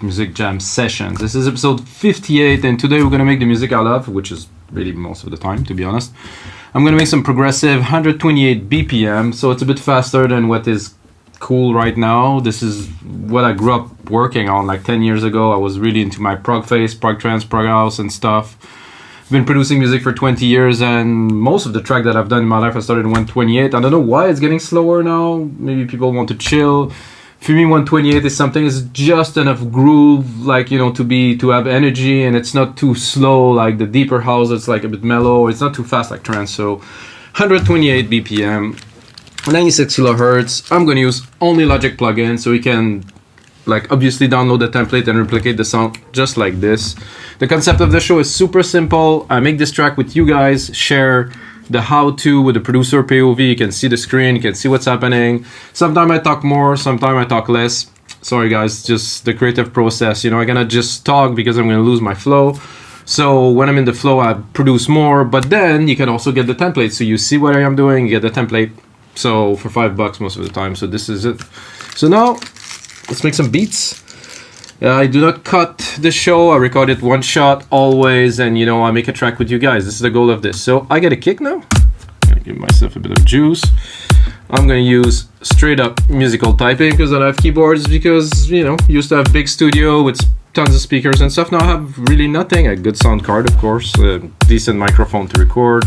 Music Jam Sessions. This is episode 58, and today we're going to make the music I love, which is really most of the time, to be honest. I'm going to make some progressive 128 BPM, so it's a bit faster than what is cool right now. This is what I grew up working on like 10 years ago. I was really into my prog phase, prog trance, prog house and stuff. I've been producing music for 20 years, and most of the track that I've done in my life I started in 128. I don't know why it's getting slower now. Maybe people want to chill. For me, 128 is something is just enough groove, like, you know, to have energy, and it's not too slow like the deeper house. It's like a bit mellow. It's not too fast like trance. So 128 BPM, 96 kilohertz. I'm going to use only Logic plugin, so we can like obviously download the template and replicate the sound just like this. The concept of the show is super simple. I make this track with you guys, share the how-to with the producer POV. You can see the screen, you can see what's happening. Sometimes I talk more, sometimes I talk less. Sorry guys, just the creative process. You know, I'm gonna just talk because I'm gonna lose my flow. So when I'm in the flow, I produce more, but then you can also get the template. So you see what I am doing, you get the template. So for $5 most of the time. So this is it. So now let's make some beats. I do not cut the show. I record it one shot always, and you know, I make a track with you guys. This is the goal of this. So I get a kick now. I'm gonna give myself a bit of juice. I'm gonna use straight up musical typing because I have keyboards, because you know, used to have big studio with tons of speakers and stuff. Now I have really nothing. A good sound card, of course, a decent microphone to record,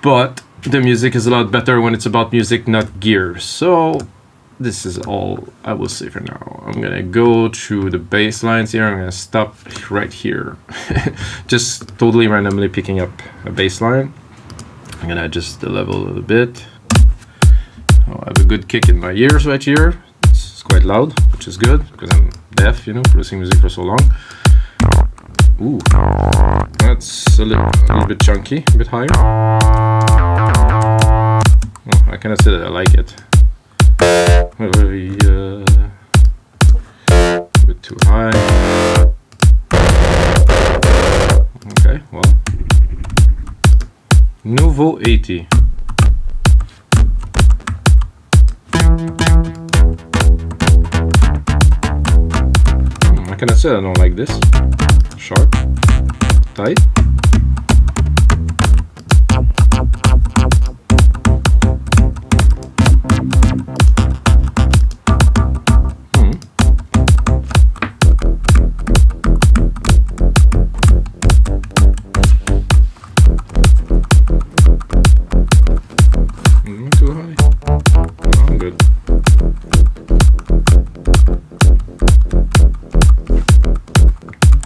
but the music is a lot better when it's about music, not gear. So this is all I will say for now. I'm gonna go through the bass lines here. I'm gonna stop right here. Just totally randomly picking up a bass line. I'm gonna adjust the level a little bit. Oh, I have a good kick in my ears right here. It's quite loud, which is good because I'm deaf, you know, producing music for so long. Ooh, that's a little bit chunky, a bit higher. Oh, I cannot say that I like it. A bit too high. Okay, well, Nouveau 80. I cannot say I don't like this. Sharp, tight.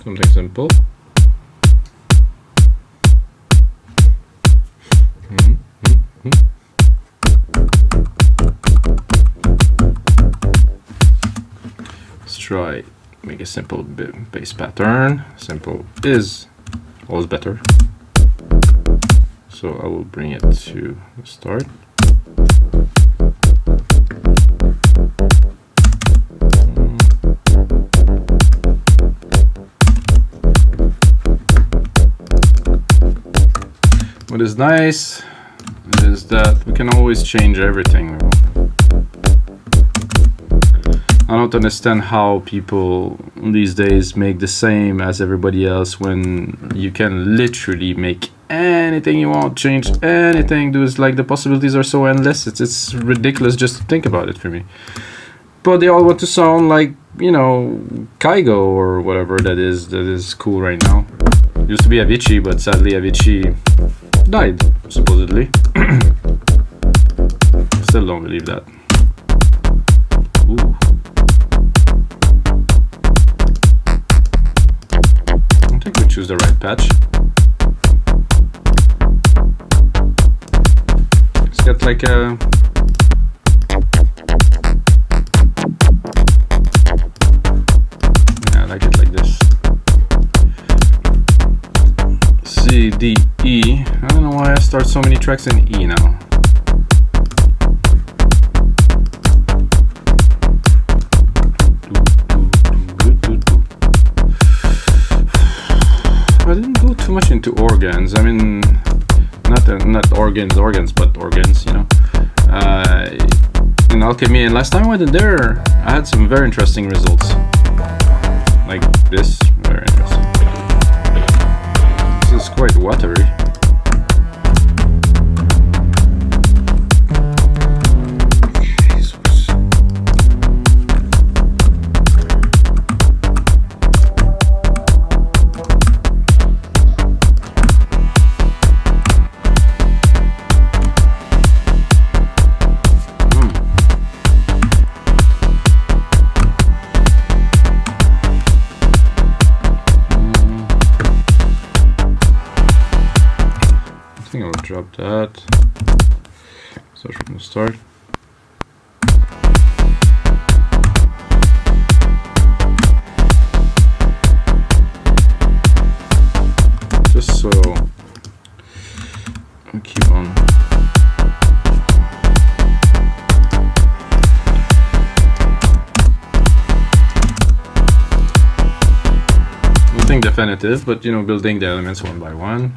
Something simple. Let's try make a simple bass pattern. Simple is always better. So I will bring it to the start. What is nice is that we can always change everything. I don't understand how people these days make the same as everybody else when you can literally make anything you want, change anything. There's like the possibilities are so endless. It's ridiculous just to think about it for me. But they all want to sound like, you know, Kygo or whatever that is cool right now. Used to be Avicii, but sadly Avicii died, supposedly. Still don't believe that. Ooh. I think we choose the right patch. Let's get like a I like it like this. C, D, E. I don't know why I start so many tracks in E now. I didn't go too much into organs. I mean, not organs, but organs, you know. In Alchemy, and last time I went in there, I had some very interesting results. drop that. So from the start. Just so I keep on. Nothing definitive, but you know, building the elements one by one.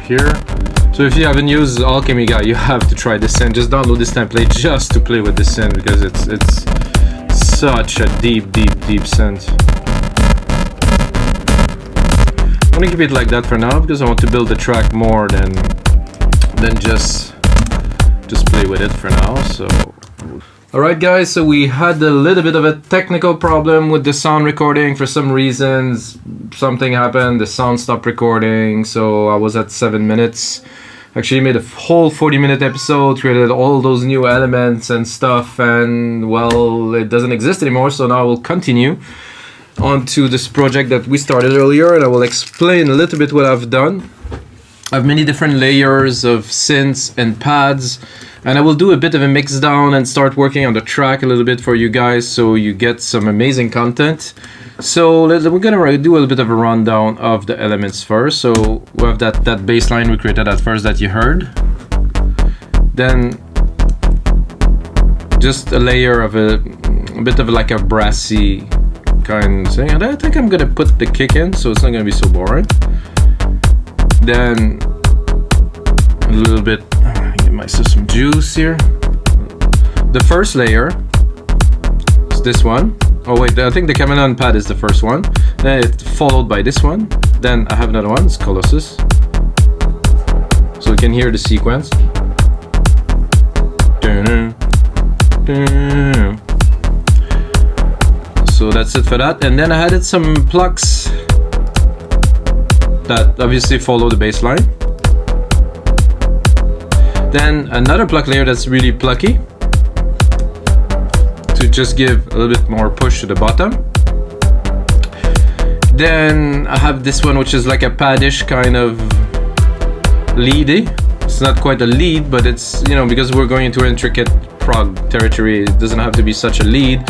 Here. So if you haven't used Alchemy Guy, you have to try this synth. Just download this template just to play with this synth because it's such a deep synth. I'm gonna keep it like that for now because I want to build the track more than just play with it for now. So alright guys, so we had a little bit of a technical problem with the sound recording. For some reasons, something happened, the sound stopped recording, so I was at 7 minutes. Actually made a whole 40-minute episode, created all those new elements and stuff, and well, it doesn't exist anymore, so now I will continue onto this project that we started earlier, and I will explain a little bit what I've done. I have many different layers of synths and pads, and I will do a bit of a mix down and start working on the track a little bit for you guys so you get some amazing content. So we're gonna do a little bit of a rundown of the elements first. So we have that bass line we created at first that you heard. Then just a layer of a bit of like a brassy kind of thing. And I think I'm gonna put the kick in so it's not gonna be so boring. Then a little bit, give myself some juice here. The first layer is this one. Oh wait, I think the chameleon pad is the first one. Then it's followed by this one. Then I have another one, it's Colossus. So you can hear the sequence. So that's it for that. And then I added some plucks that obviously follow the bass line. Then another pluck layer that's really plucky to just give a little bit more push to the bottom. Then I have this one which is like a padish kind of leady. It's not quite a lead, but it's, you know, because we're going into intricate prog territory, it doesn't have to be such a lead,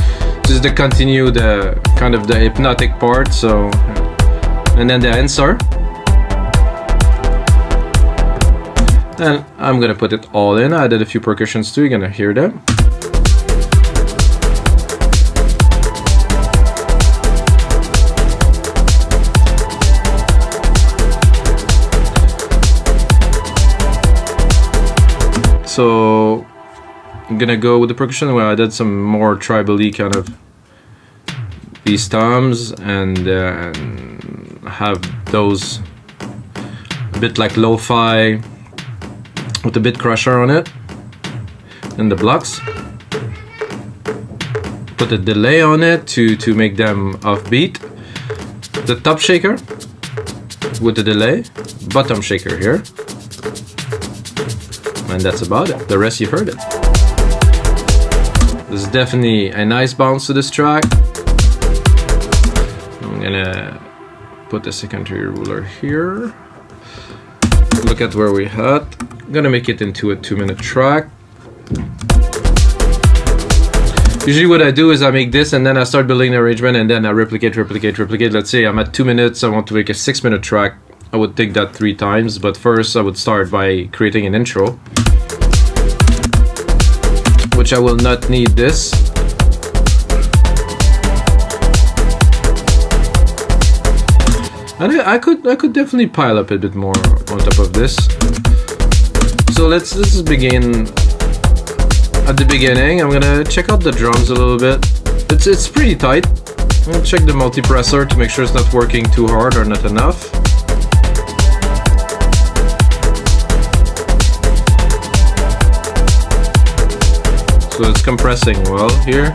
just to continue the kind of the hypnotic part. So, and then the answer. Then I'm gonna put it all in. I added a few percussions too, you're gonna hear them. So I'm gonna go with the percussion where I did some more tribal-y kind of these toms and have those a bit like lo-fi with a bit crusher on it and the blocks. Put a delay on it to make them offbeat. The top shaker with the delay, bottom shaker here. And that's about it. The rest you've heard it. There's definitely a nice bounce to this track. gonna put the secondary ruler here. Look at where we had. I'm gonna make it into a 2-minute track. Usually what I do is I make this and then I start building the arrangement and then I replicate. Let's say I'm at 2 minutes, I want to make a 6-minute track. I would take that 3 times, but first I would start by creating an intro, which I will not need this. And I could definitely pile up a bit more on top of this. So let's just begin at the beginning. I'm gonna check out the drums a little bit. It's pretty tight. I'm gonna check the multipressor to make sure it's not working too hard or not enough. So it's compressing well here.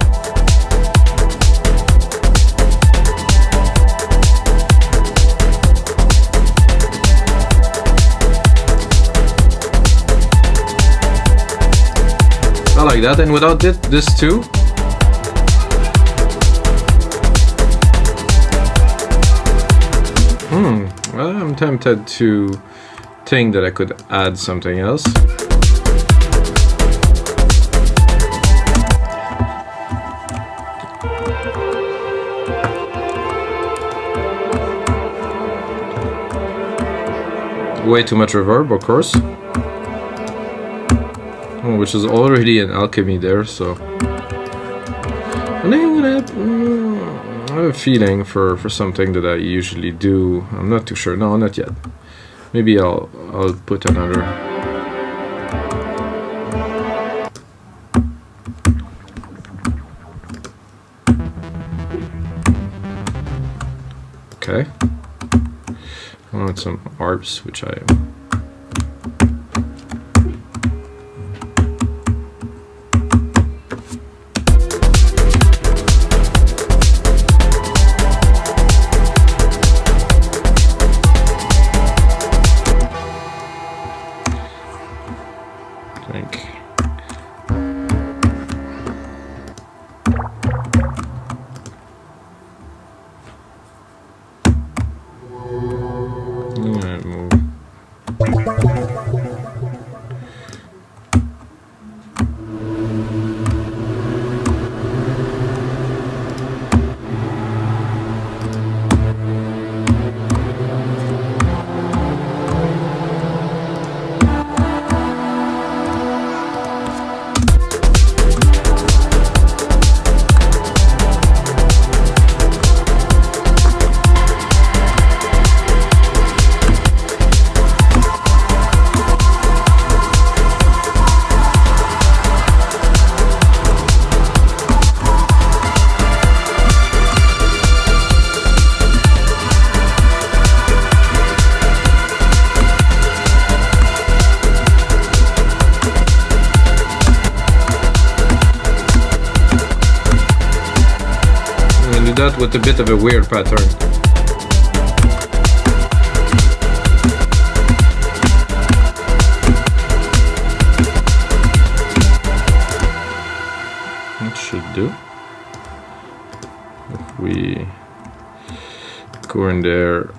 I like that, and without this too. Well, I'm tempted to think that I could add something else. Way too much reverb, of course. Which is already an alchemy there, so I think I'm gonna I have a feeling for something that I usually do. I'm not too sure. No, not yet. Maybe I'll put another. Okay. I want some Arps, which I think. That with a bit of a weird pattern. It should do. If we go in there,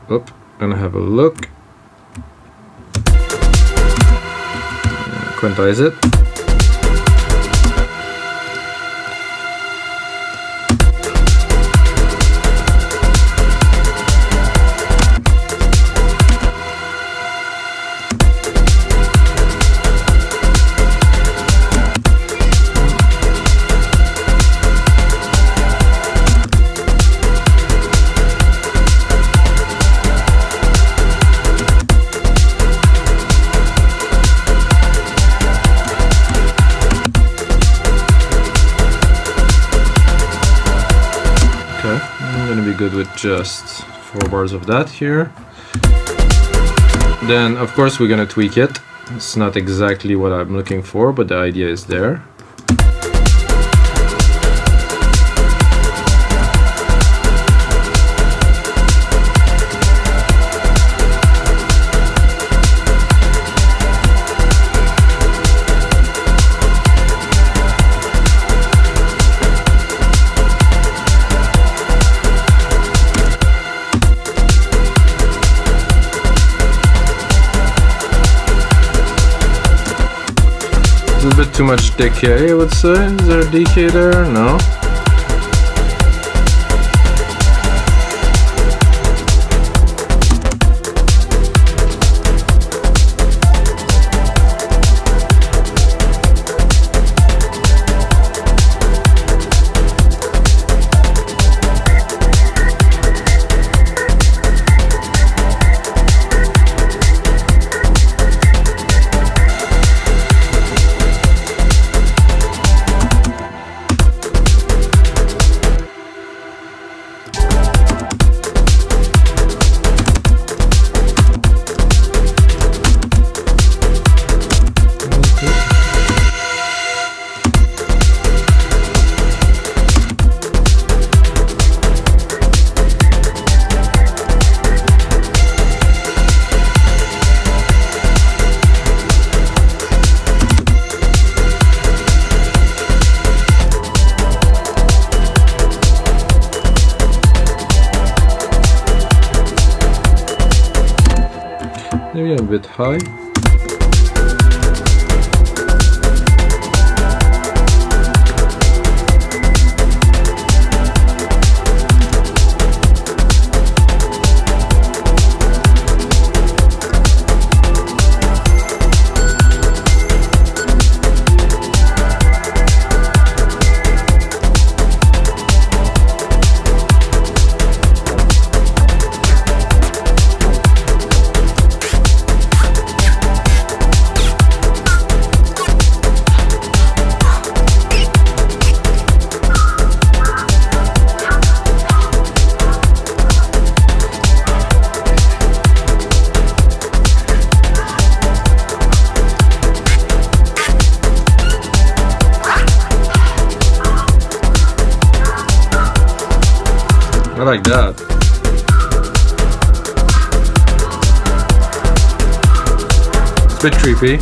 and have a look, quantize it. Good with just 4 bars of that here. Then of course we're gonna tweak it. It's not exactly what I'm looking for, but the idea is there. A bit too much decay, I would say. Is there a decay there? No. Maybe a bit high. I like that. It's a bit creepy.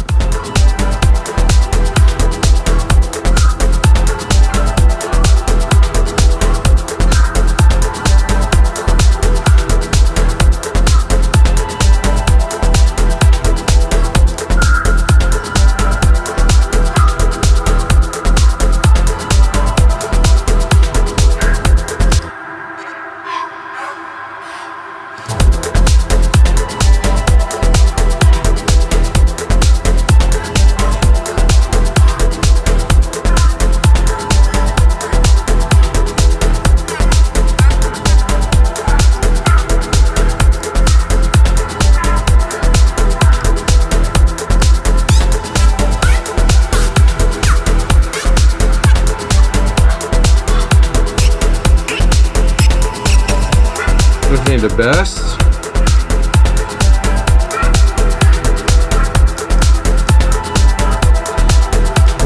The best.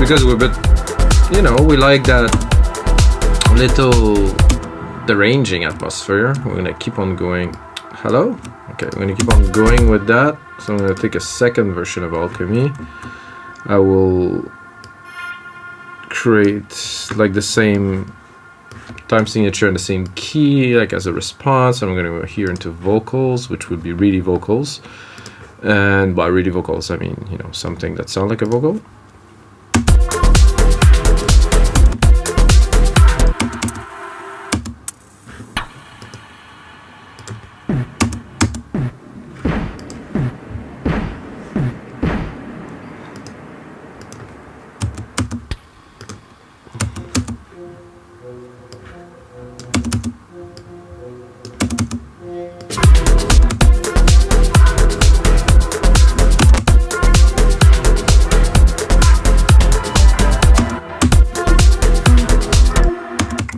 Because we're a bit, you know, we like that little deranging atmosphere. We're gonna keep on going. Hello? Okay, we're gonna keep on going with that. So I'm gonna take a second version of Alchemy. I will create like the same time signature in the same key, like as a response. I'm going to go here into vocals, which would be really vocals. And by really vocals, I mean, you know, something that sounds like a vocal.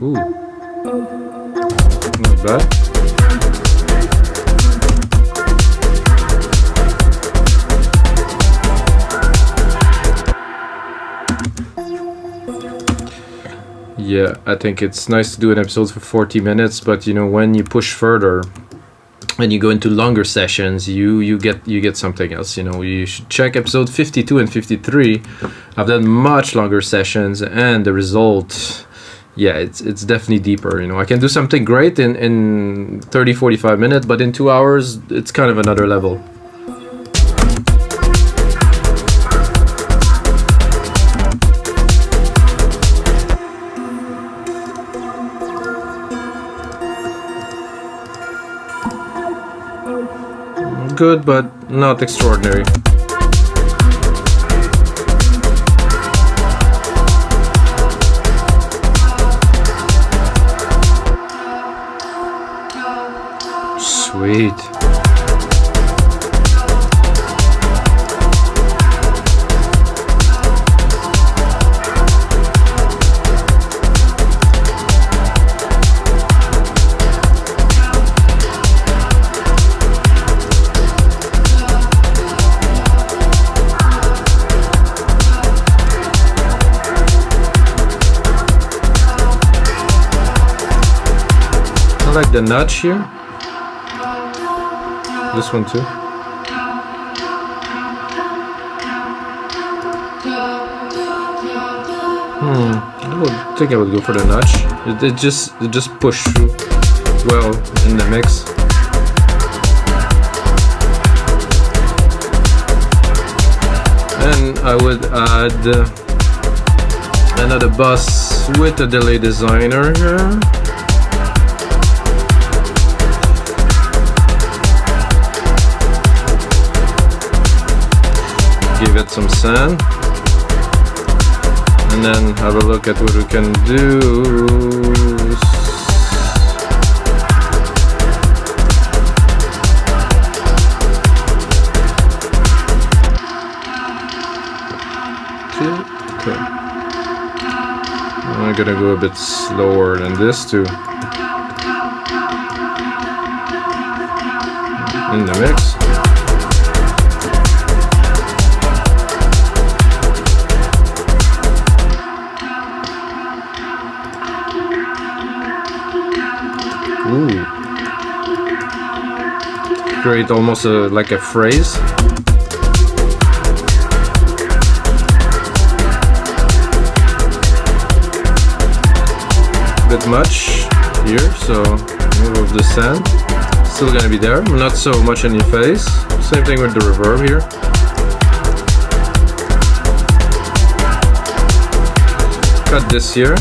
Ooh. Not bad. Yeah, I think it's nice to do an episode for 40 minutes, but you know, when you push further and you go into longer sessions, you get something else. You know, you should check episode 52 and 53. I've done much longer sessions, and the result, yeah, it's definitely deeper. You know, I can do something great in 30-45 minutes, but in 2 hours it's kind of another level. good, but not extraordinary. Sweet. I like the nudge here. This one too. I think I would go for the nudge. It just pushed through well in the mix. And I would add another bus with a delay designer here. Give it some sand, and then have a look at what we can do. Okay. I'm gonna go a bit slower than this too. In the mix. Ooh. Create almost like a phrase. A bit much here, so move the sand. Still gonna be there, not so much in your face. Same thing with the reverb here. Cut this here.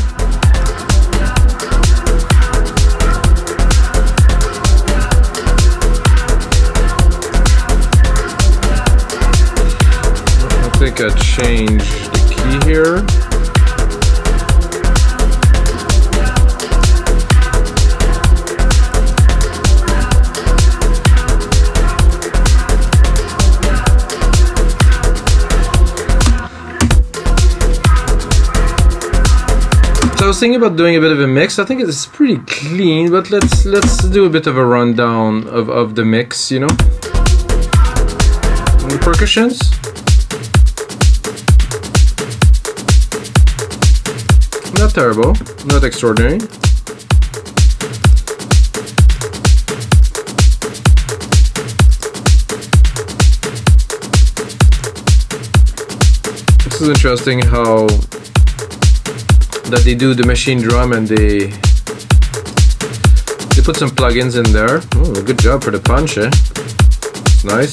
I think I changed the key here. So I was thinking about doing a bit of a mix. I think it's pretty clean, but let's do a bit of a rundown of the mix, you know. And the percussions. Not terrible, not extraordinary. This is interesting how that they do the machine drum and they put some plugins in there. Oh, good job for the punch, eh? Nice.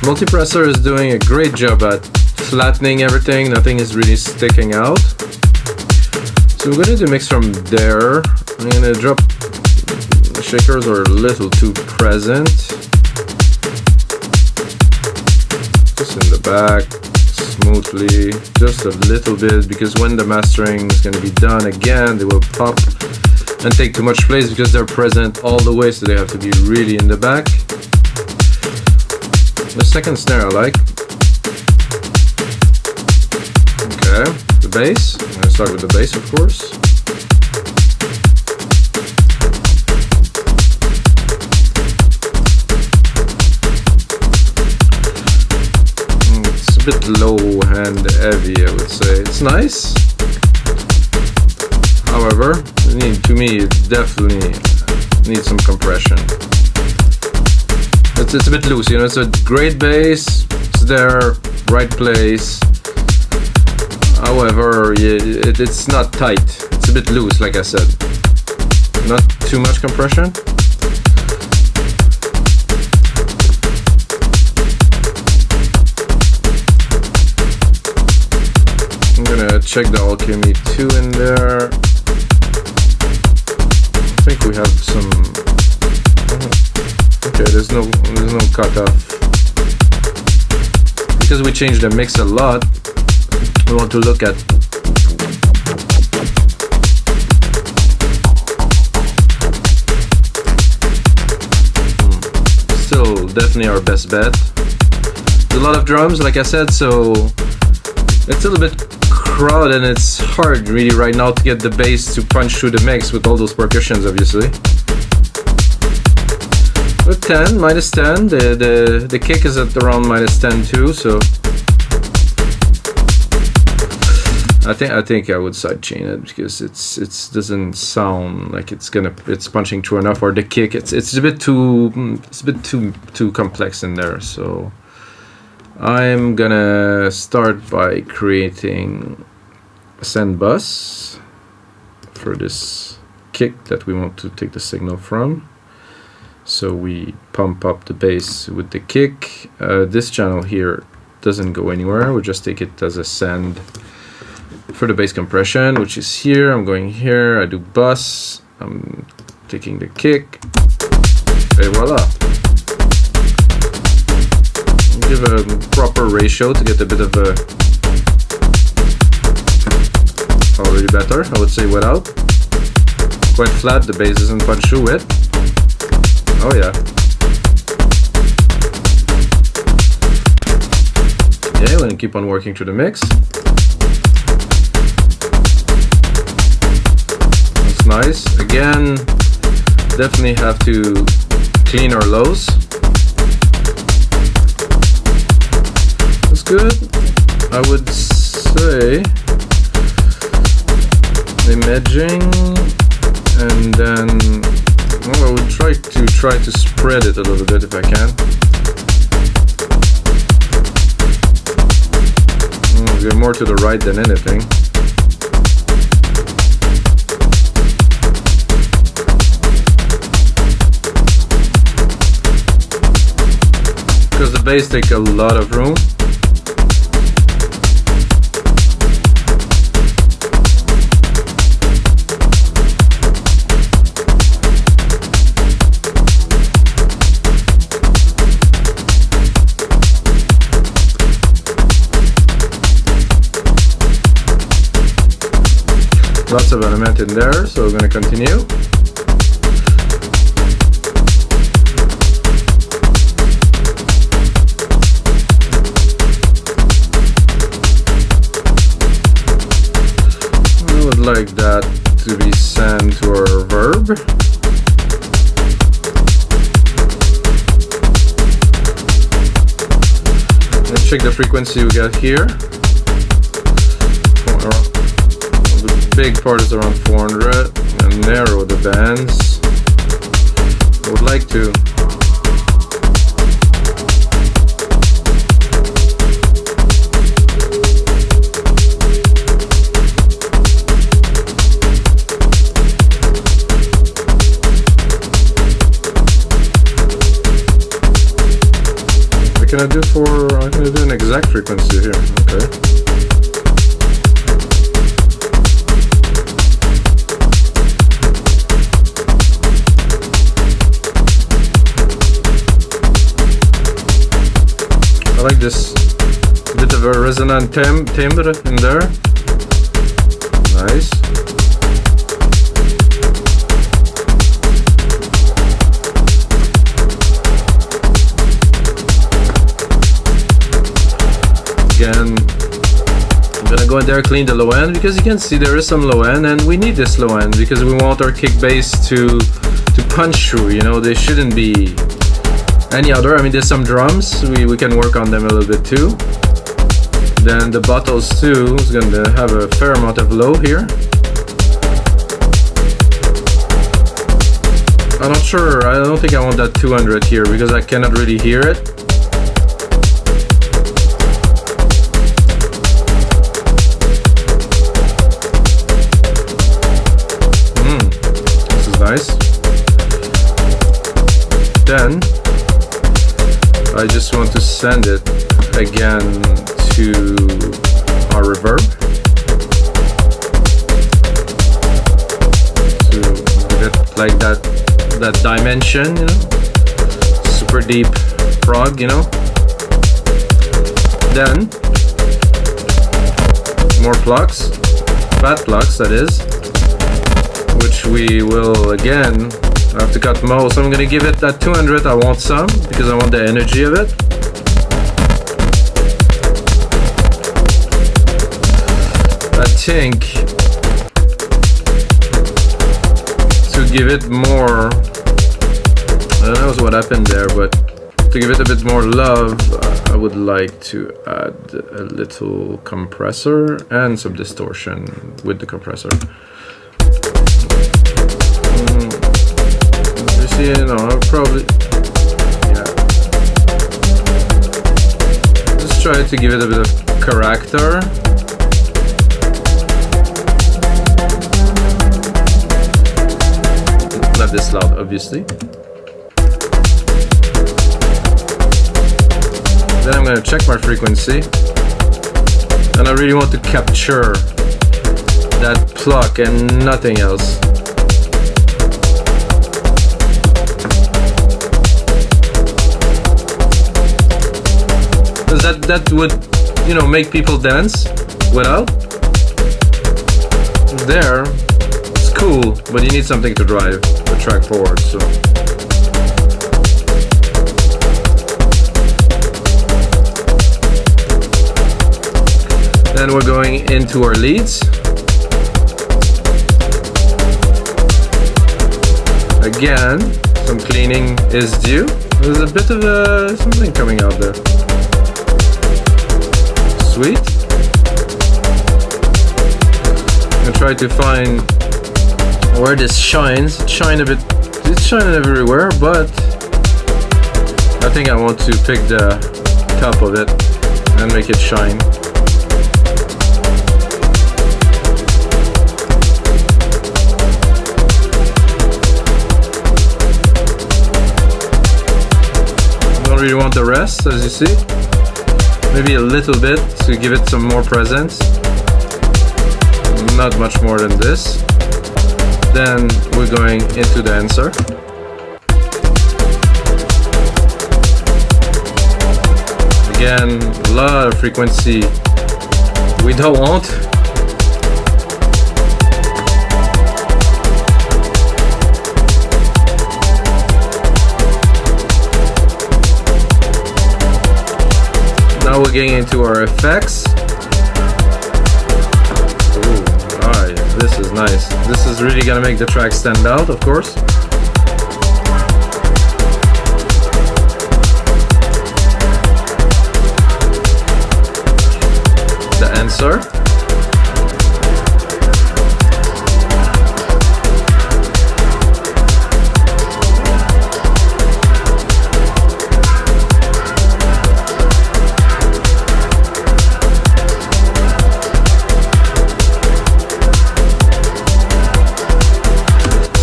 Compressor is doing a great job at flattening everything. Nothing is really sticking out. So we're gonna do mix from there. I'm gonna drop the shakers are a little too present. Just in the back, smoothly, just a little bit, because when the mastering is gonna be done again, they will pop and take too much place because they're present all the way, so they have to be really in the back. The second snare I like. Okay, the bass. I'm gonna start with the bass, of course. It's a bit low and heavy, I would say. It's nice. However, to me, it definitely needs some compression. It's a bit loose, you know. It's a great bass. It's there, right place. However, it's not tight. It's a bit loose, like I said. Not too much compression. I'm gonna check the alchemy 2 in there. I think we have some. I Okay, there's no cutoff. Because we changed the mix a lot, we want to look at still definitely our best bet. There's a lot of drums, like I said, so it's a little bit crowded and it's hard really right now to get the bass to punch through the mix with all those percussions, obviously. But 10, minus 10, the kick is at around minus 10 too, so I think I would sidechain it because it doesn't sound like it's punching through enough, or the kick it's a bit too complex in there. So I'm gonna start by creating a send bus for this kick that we want to take the signal from. So we pump up the bass with the kick. This channel here doesn't go anywhere. We'll just take it as a send for the bass compression, which is here. I'm going here, I do bus, I'm taking the kick, et voila. Give a proper ratio to get a bit of a, already better, I would say without. Quite flat, the bass doesn't punch through it. Oh yeah. Okay, we're gonna keep on working through the mix. That's nice. Again, definitely have to clean our lows. That's good. I would say imaging, and then I would try to spread it a little bit if I can. Get more to the right than anything. Because the bass takes a lot of room. Lots of element in there, so we're going to continue. I would like that to be sent to our verb. Let's check the frequency we got here. Big part is around 400, and narrow the bands. I would like to I'm gonna do an exact frequency here. Okay. I like this bit of a resonant timbre in there. Nice. Again, I'm gonna go in there, clean the low end, because you can see there is some low end, and we need this low end because we want our kick bass to punch through. You know, they shouldn't be any other. I mean, there's some drums, we can work on them a little bit too. Then the bottles too is going to have a fair amount of low here. I'm not sure, I don't think I want that 200 here because I cannot really hear it. This is nice. Then I just want to send it again to our reverb to give it like that dimension, you know. super deep prog, you know. Then more plucks, fat plucks that is, which we will again have to cut most. So I'm gonna give it that 200. I want some because I want the energy of it. I think to give it more, I don't know what happened there, but to give it a bit more love, I would like to add a little compressor and some distortion with the compressor. You see, I'll probably, yeah. Just try to give it a bit of character. Not this loud, obviously. Then I'm going to check my frequency, and I really want to capture that pluck and nothing else. Because that would, make people dance without. There, it's cool, but you need something to drive the track forward, so. Then we're going into our leads. Again, some cleaning is due. There's a bit of something coming out there. Sweet. I'm gonna try to find where this shines. It's shining everywhere, but I think I want to pick the top of it and make it shine. Really want the rest, as you see. Maybe a little bit to give it some more presence. Not much more than this. Then we're going into the answer. Again, a lot of frequency we don't want. Now we're getting into our effects. Ooh, alright, this is nice. This is really gonna make the track stand out, of course. The answer.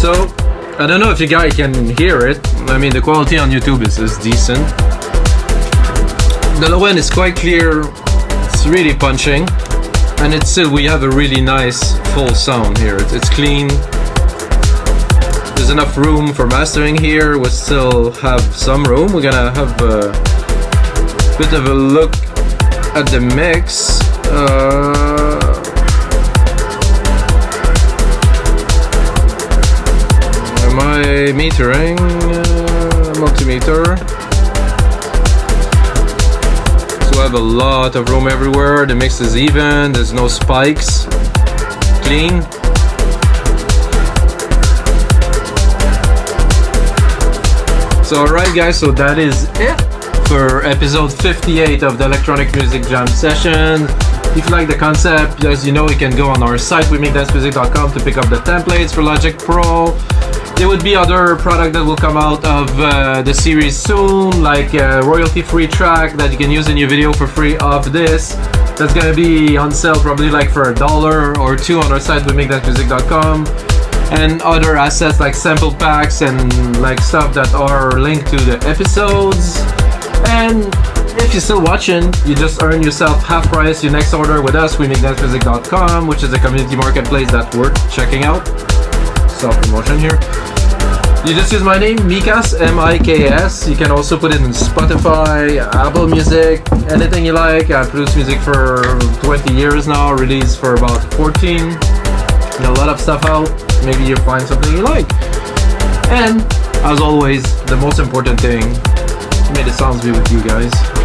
So, I don't know if you guys can hear it. I mean, the quality on YouTube is decent. The low end is quite clear. It's really punching. And we have a really nice full sound here. It's clean. There's enough room for mastering here. We still have some room. We're gonna have a bit of a look at the mix. Am I metering? Multimeter. So I have a lot of room everywhere. The mix is even. There's no spikes. Clean. So alright guys, so that is it for episode 58 of the Electronic Music Jam session. If you like the concept, as you know, you can go on our site, wemakedancemusic.com, to pick up the templates for Logic Pro. There would be other product that will come out of the series soon, like a royalty-free track that you can use in your video for free off this. That's gonna be on sale probably like for $1 or $2 on our site, wemakedancemusic.com. And other assets like sample packs and like stuff that are linked to the episodes. And if you're still watching, you just earn yourself half price your next order with us, wemakedancemusic.com, which is a community marketplace that's worth checking out. Self-promotion here. You just use my name, Mikas, M-I-K-S. You can also put it in Spotify, Apple Music, anything you like. I produce music for 20 years now, released for about 14. A lot of stuff out. Maybe you find something you like. And, as always, the most important thing, may the sounds be with you guys.